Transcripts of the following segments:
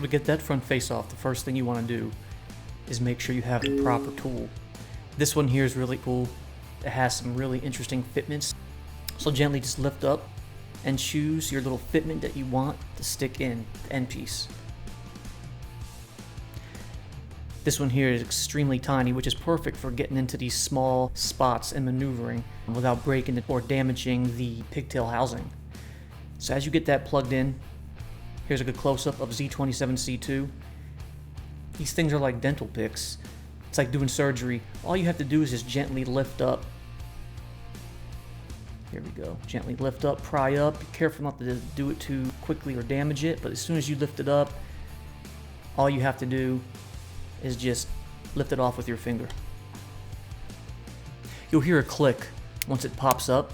to get that front face off, the first thing you want to do is make sure you have the proper tool. This one here is really cool. It has some really interesting fitments. So gently just lift up and choose your little fitment that you want to stick in the end piece. This one here is extremely tiny, which is perfect for getting into these small spots and maneuvering without breaking it or damaging the pigtail housing. So as you get that plugged in, here's a good close-up of Z27C2. These things are like dental picks. It's like doing surgery. All you have to do is just gently lift up. Here we go. Gently lift up, pry up. Be careful not to do it too quickly or damage it, but as soon as you lift it up, all you have to do is just lift it off with your finger. You'll hear a click once it pops up.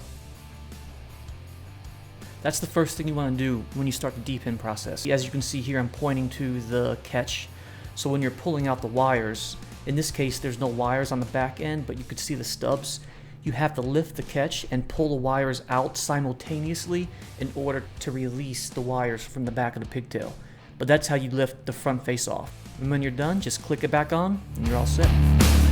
That's the first thing you want to do when you start the depin process. As you can see here, I'm pointing to the catch. So when you're pulling out the wires, in this case there's no wires on the back end, but you could see the stubs. You have to lift the catch and pull the wires out simultaneously in order to release the wires from the back of the pigtail. But that's how you lift the front face off. And when you're done, just click it back on and you're all set.